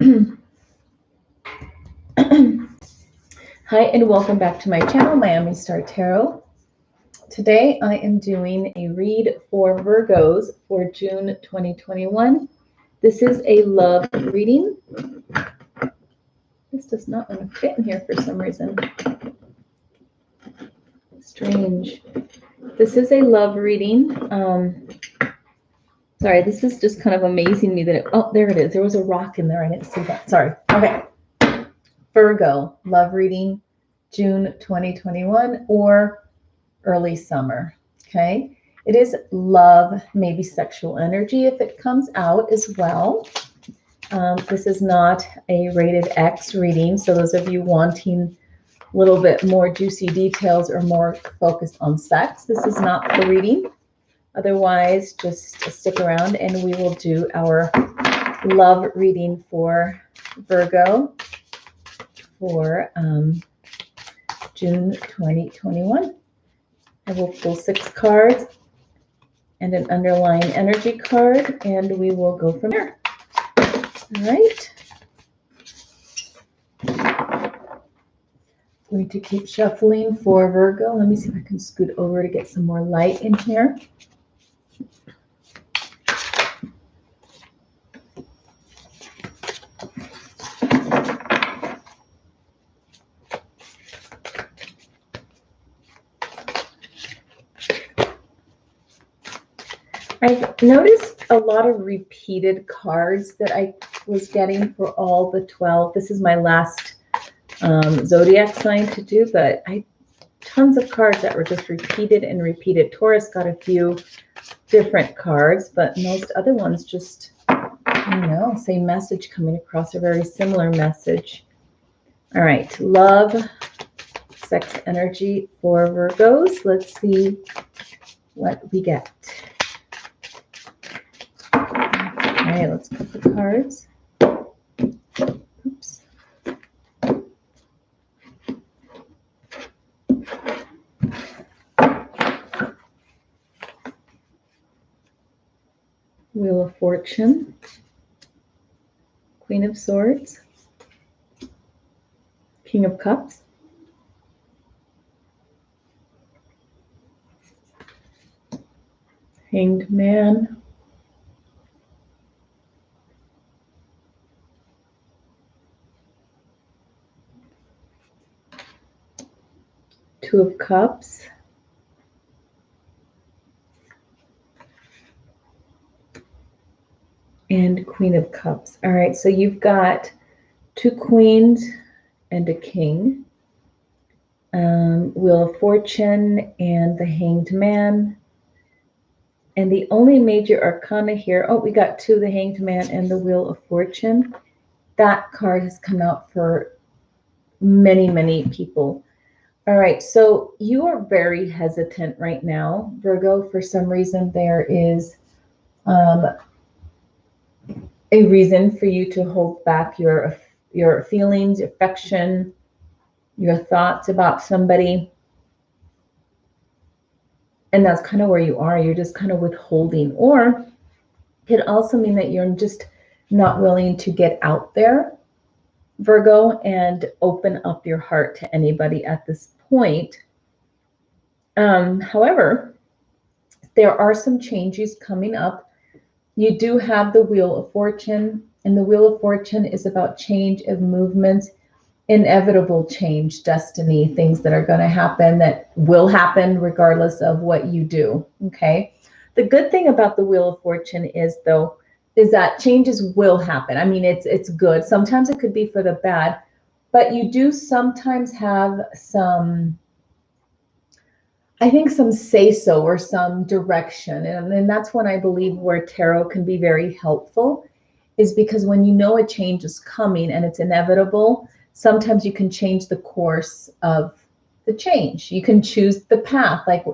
Hi and welcome back to my channel, Miami Star Tarot. Today I am doing a read for Virgos for June 2021. This is a love reading. This does not want to fit in here for some reason. Strange. This is a love reading. Sorry, this is just kind of amazing me that oh, there it is. There was a rock in there. I didn't see that. Sorry. Okay. Virgo, love reading, June 2021 or early summer. Okay. It is love, maybe sexual energy if it comes out as well. This is not a rated X reading. So those of you wanting a little bit more juicy details or more focused on sex, this is not the reading. Otherwise, just stick around and we will do our love reading for Virgo for June 2021. I will pull 6 cards and an underlying energy card, and we will go from there. All right. Going to keep shuffling for Virgo. Let me see if I can scoot over to get some more light in here. I've noticed a lot of repeated cards that I was getting for all the 12. This is my last zodiac sign to do, but tons of cards that were just repeated and repeated. Taurus got a few different cards, but most other ones just, I don't know, same message coming across, a very similar message. All right, love, sex energy for Virgos. Let's see what we get. All right, let's put the cards. Oops. Wheel of Fortune, Queen of Swords, King of Cups, Hanged Man, Two of Cups, and Queen of Cups. All right, so you've got 2 queens and a king, Wheel of Fortune and the Hanged Man. And the only major arcana here, oh, we got 2, the Hanged Man and the Wheel of Fortune. That card has come out for many, many people. All right, so you are very hesitant right now, Virgo. For some reason, there is a reason for you to hold back your feelings, affection, your thoughts about somebody. And that's kind of where you are. You're just kind of withholding. Or it could also mean that you're just not willing to get out there, Virgo, and open up your heart to anybody at this point. However, there are some changes coming up. You do have the Wheel of Fortune, and the Wheel of Fortune is about change of movement, inevitable change, destiny, things that are going to happen, that will happen regardless of what you do. Okay. The good thing about the Wheel of Fortune is that changes will happen. I mean, it's good. Sometimes it could be for the bad, but you do sometimes have some, I think, some say-so or some direction. And that's when I believe where tarot can be very helpful, is because when you know a change is coming and it's inevitable, sometimes you can change the course of the change. You can choose the path. Like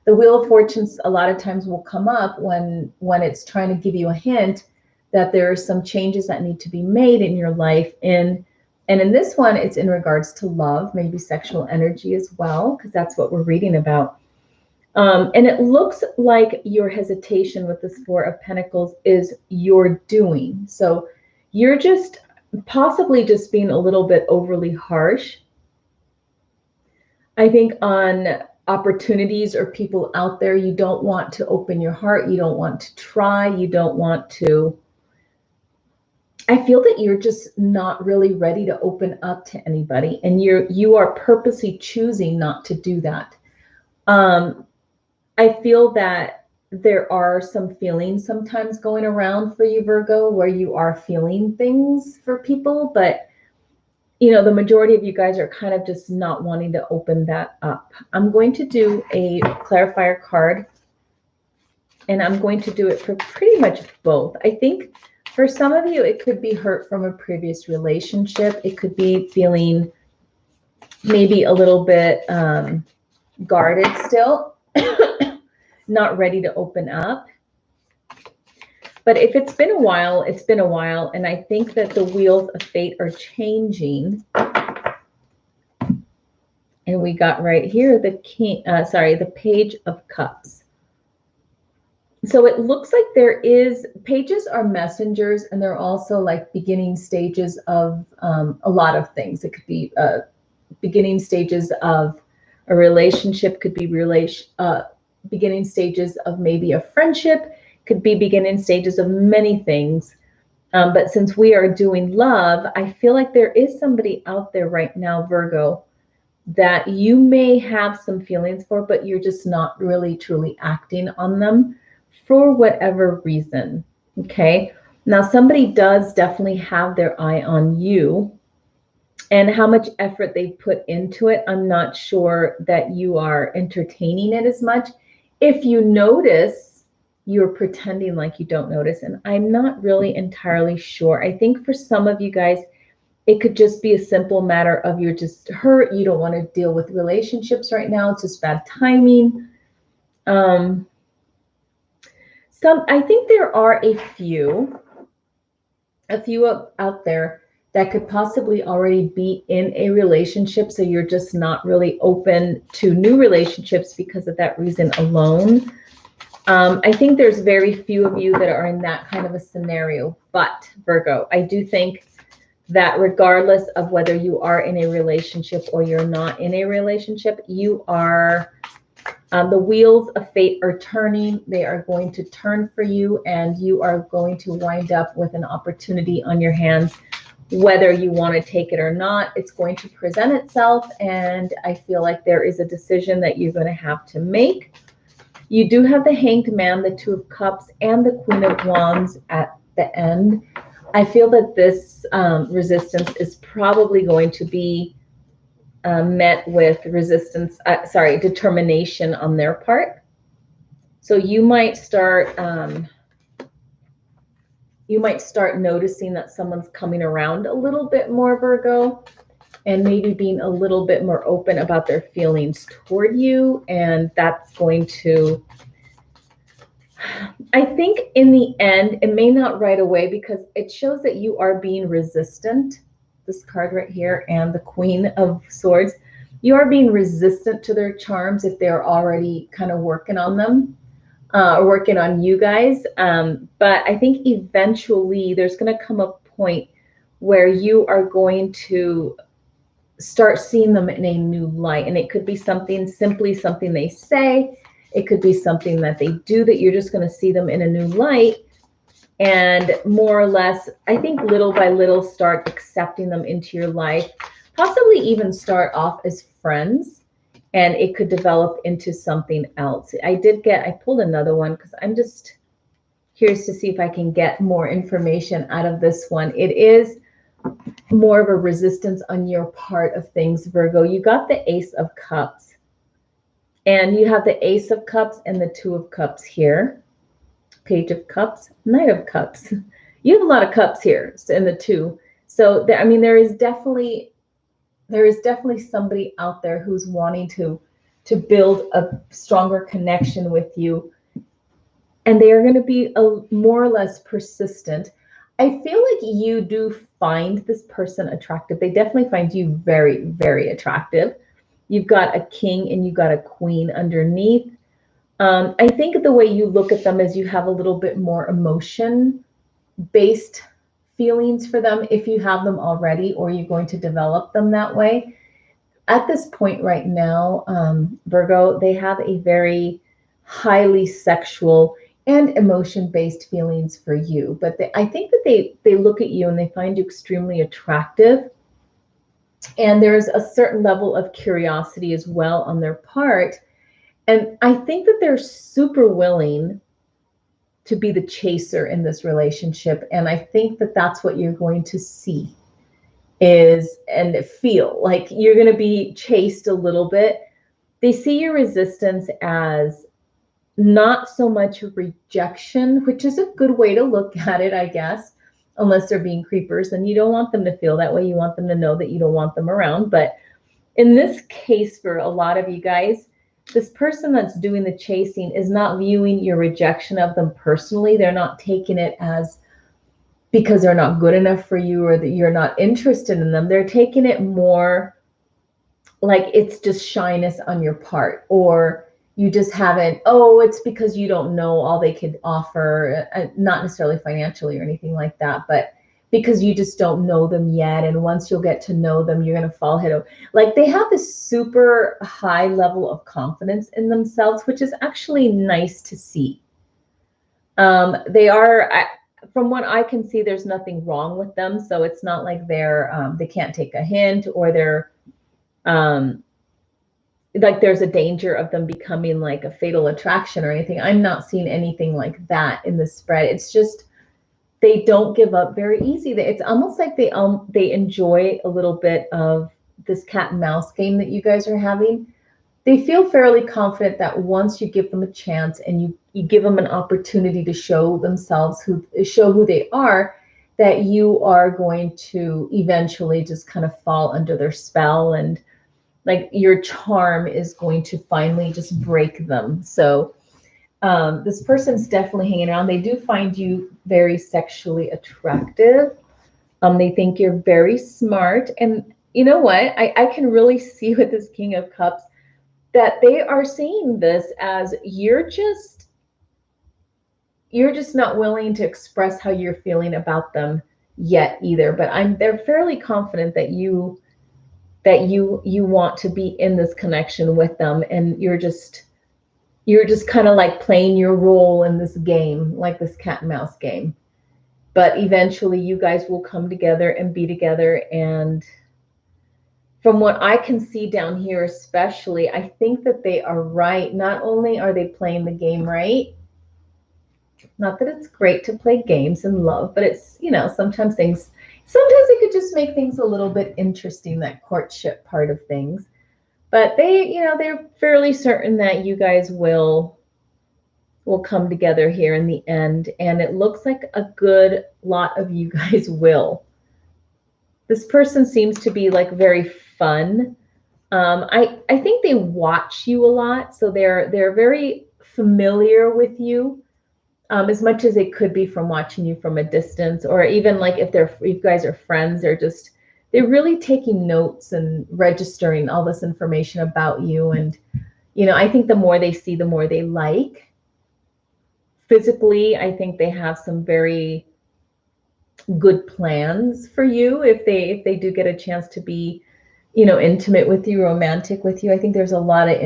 the Wheel of Fortune a lot of times will come up when it's trying to give you a hint that there are some changes that need to be made in your life. And in this one, it's in regards to love, maybe sexual energy as well, because that's what we're reading about. And it looks like your hesitation with this 4 of Pentacles is your doing. So you're just possibly just being a little bit overly harsh. I think on opportunities or people out there, you don't want to open your heart. You don't want to try. You don't want to. I feel that you're just not really ready to open up to anybody, and you are purposely choosing not to do that. Um, I feel that there are some feelings sometimes going around for you, Virgo, where you are feeling things for people, but the majority of you guys are kind of just not wanting to open that up. I'm going to do a clarifier card, and I'm going to do it for pretty much both. I think for some of you, it could be hurt from a previous relationship. It could be feeling maybe a little bit guarded still, not ready to open up. But if it's been a while, it's been a while. And I think that the wheels of fate are changing. And we got right here the the Page of Cups. So it looks like pages are messengers, and they're also like beginning stages of a lot of things. It could be beginning stages of a relationship, could be beginning stages of maybe a friendship, could be beginning stages of many things. But since we are doing love, I feel like there is somebody out there right now, Virgo, that you may have some feelings for, but you're just not really truly acting on them for whatever reason. Okay. Now, somebody does definitely have their eye on you, and how much effort they put into it, I'm not sure that you are entertaining it as much. If you notice, you're pretending like you don't notice, and I'm not really entirely sure. I think for some of you guys, it could just be a simple matter of you're just hurt. You don't want to deal with relationships right now. It's just bad timing. I think there are a few out there that could possibly already be in a relationship. So you're just not really open to new relationships because of that reason alone. I think there's very few of you that are in that kind of a scenario. But Virgo, I do think that regardless of whether you are in a relationship or you're not in a relationship, you are, the wheels of fate are turning. They are going to turn for you, and you are going to wind up with an opportunity on your hands. Whether you want to take it or not, it's going to present itself, and I feel like there is a decision that you're going to have to make. You do have the Hanged Man, the Two of Cups, and the Queen of Wands at the end. I feel that this resistance is probably going to be met with determination on their part. So you might start noticing that someone's coming around a little bit more, Virgo, and maybe being a little bit more open about their feelings toward you. And that's going to, I think in the end, it may not right away, because it shows that you are being resistant. This card right here and the Queen of Swords, you are being resistant to their charms if they're already kind of working on them, or working on you guys. But I think eventually there's going to come a point where you are going to start seeing them in a new light. And it could be simply something they say. It could be something that they do that you're just going to see them in a new light. And more or less, I think little by little, start accepting them into your life. Possibly even start off as friends, and it could develop into something else. I pulled another one because I'm just curious to see if I can get more information out of this one. It is more of a resistance on your part of things, Virgo. You got the Ace of Cups, and you have the Ace of Cups and the Two of Cups here. Page of Cups, Knight of Cups. You have a lot of cups here in the two. So there is definitely somebody out there who's wanting to build a stronger connection with you, and they are going to be more or less persistent. I feel like you do find this person attractive. They definitely find you very, very attractive. You've got a King and you've got a Queen underneath. I think the way you look at them is you have a little bit more emotion-based feelings for them if you have them already, or you're going to develop them that way. At this point right now, Virgo, they have a very highly sexual and emotion-based feelings for you. But I think that they look at you and they find you extremely attractive. And there's a certain level of curiosity as well on their part. And I think that they're super willing to be the chaser in this relationship. And I think that that's what you're going to see is and feel like you're going to be chased a little bit. They see your resistance as not so much rejection, which is a good way to look at it, I guess, unless they're being creepers. And you don't want them to feel that way. You want them to know that you don't want them around. But in this case, for a lot of you guys, this person that's doing the chasing is not viewing your rejection of them personally. They're not taking it as because they're not good enough for you or that you're not interested in them. They're taking it more like it's just shyness on your part, or you just haven't, oh, it's because you don't know all they could offer, not necessarily financially or anything like that, but because you just don't know them yet. And once you'll get to know them, you're going to fall head over. Like they have this super high level of confidence in themselves, which is actually nice to see. They are, from what I can see, there's nothing wrong with them. So it's not like they can't take a hint, or they're like there's a danger of them becoming like a fatal attraction or anything. I'm not seeing anything like that in the spread. It's just they don't give up very easy. It's almost like they enjoy a little bit of this cat and mouse game that you guys are having. They feel fairly confident that once you give them a chance and you give them an opportunity to show themselves, show who they are, that you are going to eventually just kind of fall under their spell, and like your charm is going to finally just break them. So this person's definitely hanging around. They do find you very sexually attractive. They think you're very smart. And you know what? I can really see with this King of Cups that they are seeing this as you're just not willing to express how you're feeling about them yet either. But they're fairly confident that you want to be in this connection with them, and you're just kind of like playing your role in this game, like this cat and mouse game. But eventually you guys will come together and be together. And from what I can see down here especially, I think that they are right. Not only are they playing the game right, not that it's great to play games in love, but it's, sometimes it could just make things a little bit interesting, that courtship part of things. But they're fairly certain that you guys will come together here in the end. And it looks like a good lot of you guys will. This person seems to be like very fun. I think they watch you a lot. So they're very familiar with you. As much as it could be from watching you from a distance, or even like if you guys are friends, they're really taking notes and registering all this information about you. And, I think the more they see, the more they like. Physically, I think they have some very good plans for you if they do get a chance to be, intimate with you, romantic with you. I think there's a lot of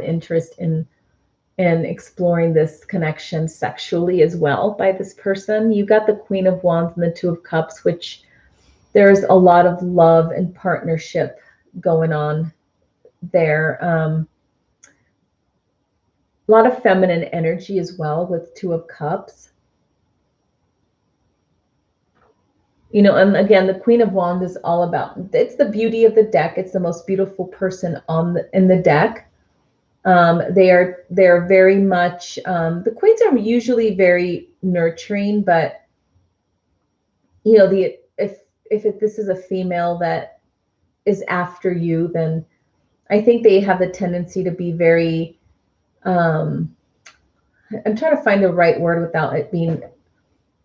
interest in exploring this connection sexually as well by this person. You got the Queen of Wands and the Two of Cups, which there's a lot of love and partnership going on there. A lot of feminine energy as well with Two of Cups. And again, the Queen of Wands is all about, it's the beauty of the deck. It's the most beautiful person in the deck. They're very much, the queens are usually very nurturing, but if this is a female that is after you, then I think they have the tendency to be very, I'm trying to find the right word without it being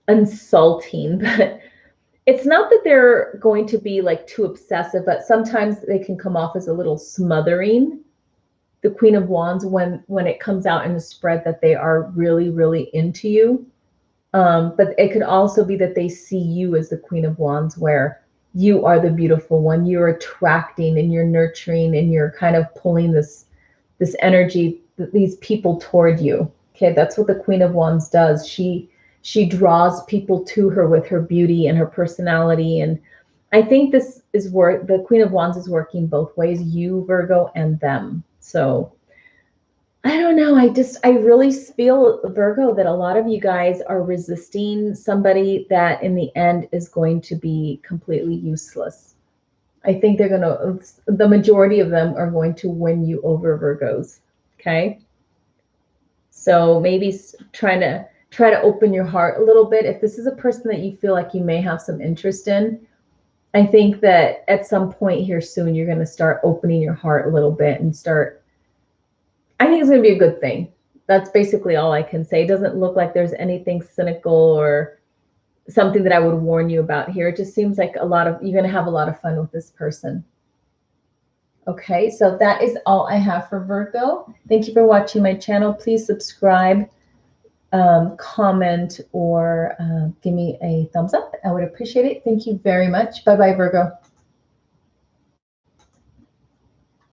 insulting, but it's not that they're going to be like too obsessive, but sometimes they can come off as a little smothering. The Queen of Wands, when it comes out in the spread that they are really, really into you. But it could also be that they see you as the Queen of Wands, where you are the beautiful one. You're attracting and you're nurturing and you're kind of pulling this energy, these people toward you. Okay, that's what the Queen of Wands does. She draws people to her with her beauty and her personality. And I think this is where the Queen of Wands is working both ways, you, Virgo, and them. So I don't know. I really feel, Virgo, that a lot of you guys are resisting somebody that in the end is going to be completely useless. I think the majority of them are going to win you over, Virgos. Okay. So maybe try to open your heart a little bit. If this is a person that you feel like you may have some interest in, I think that at some point here soon, you're going to start opening your heart a little bit and I think it's going to be a good thing. That's basically all I can say. It doesn't look like there's anything cynical or something that I would warn you about here. It just seems like you're going to have a lot of fun with this person. Okay, so that is all I have for Virgo. Thank you for watching my channel. Please subscribe, comment, or give me a thumbs up. I would appreciate it. Thank you very much. Bye-bye, Virgo.